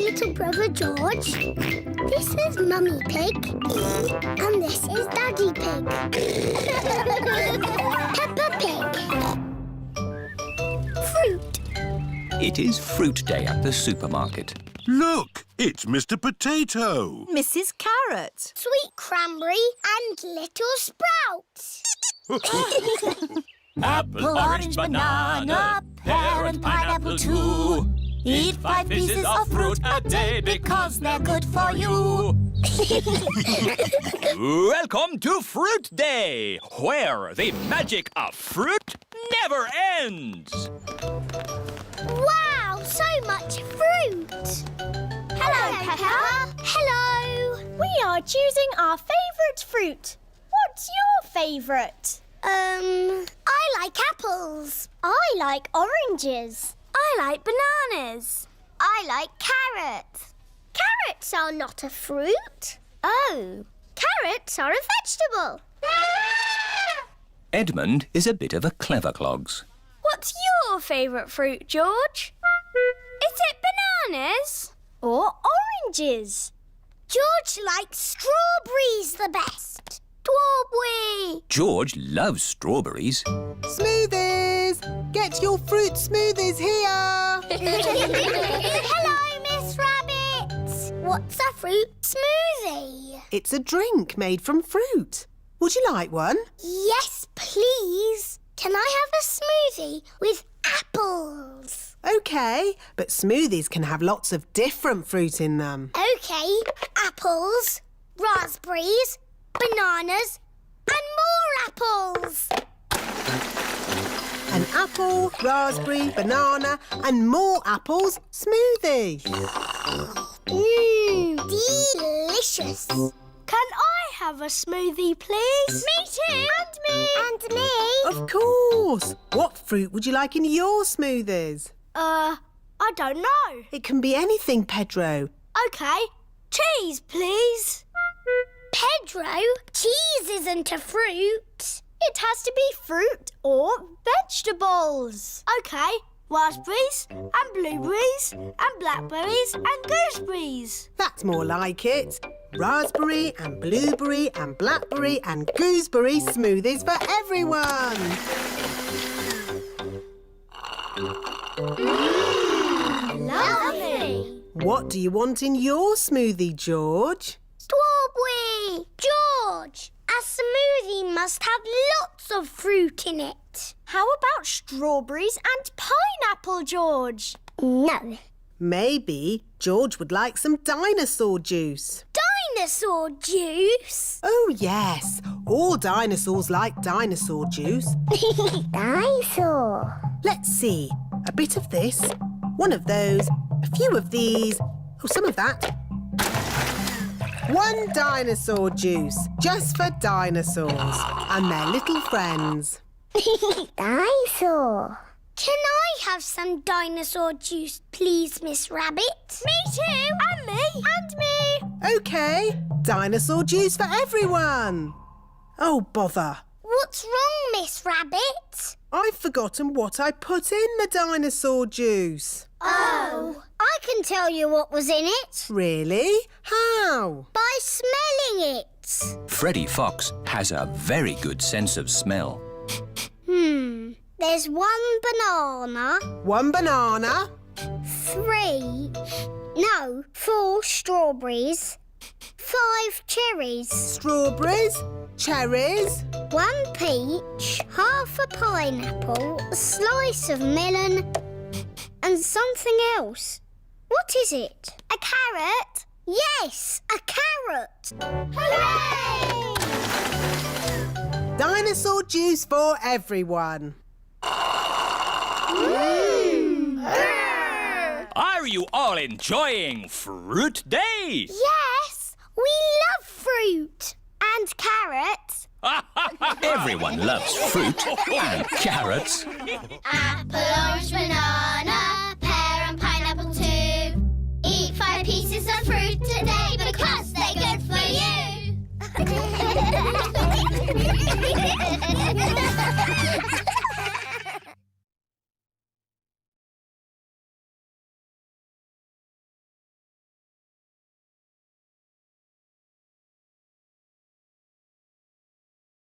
little brother George. This is Mummy Pig. And this is Daddy Pig. Peppa Pig. Fruit. It is fruit day at the supermarket. Look, it's Mr. Potato. Mrs. Carrot. Sweet cranberry and little sprouts. Apple, orange, banana, pear and pineapple too. Eat 5 pieces of fruit a day because they're good for you. Welcome to Fruit Day, where the magic of fruit never ends. Wow, so much fruit. Hello, Peppa. Hello. We are choosing our favourite fruit. What's your favourite? I like apples. I like oranges. I like bananas. I like carrots. Carrots are not a fruit. Oh, carrots are a vegetable. Edmund is a bit of a clever clogs. What's your favourite fruit, George? Is it bananas or oranges? George likes strawberries the best. Strawberry. George loves strawberries. Smoothies! Get your fruit smoothies here! Hello, Miss Rabbit. What's a fruit smoothie? It's a drink made from fruit. Would you like one? Yes, please. Can I have a smoothie with apples? OK, but smoothies can have lots of different fruit in them. OK, apples, raspberries, bananas and more apples. An apple, raspberry, banana and more apples smoothie. Delicious. Can I have a smoothie, please? Me too. And me. And me. Of course. What fruit would you like in your smoothies? I don't know. It can be anything, Pedro. OK, cheese, please. Pedro, cheese isn't a fruit. It has to be fruit or vegetables. OK, raspberries and blueberries and blackberries and gooseberries. That's more like it. Raspberry and blueberry and blackberry and gooseberry smoothies for everyone. Lovely. What do you want in your smoothie, George? Strawberry. George, a smoothie must have lots of fruit in it. How about strawberries and pineapple, George? No. Maybe George would like some dinosaur juice. Dinosaur juice? Oh, yes. All dinosaurs like dinosaur juice. Dinosaur. Let's see. A bit of this, one of those, a few of these, oh, some of that. One dinosaur juice, just for dinosaurs and their little friends. Dinosaur. Can I have some dinosaur juice, please, Miss Rabbit? Me too. And me. And me. OK, dinosaur juice for everyone. Oh, bother. What's wrong, Miss Rabbit? I've forgotten what I put in the dinosaur juice. Oh, I can tell you what was in it. Really? How? By smelling it. Freddy Fox has a very good sense of smell. There's 1 banana, 1 banana, 4 strawberries, 5 cherries, strawberries, cherries, 1 peach, half a pineapple, a slice of melon, and something else. What is it? A carrot? Yes, a carrot. Hooray! dinosaur juice for everyone. Are you all enjoying Fruit Day? Yes, we love fruit. And carrots. Everyone loves fruit and carrots. Apple, orange, banana, pear and pineapple too. Eat 5 pieces of fruit today because they're good for you.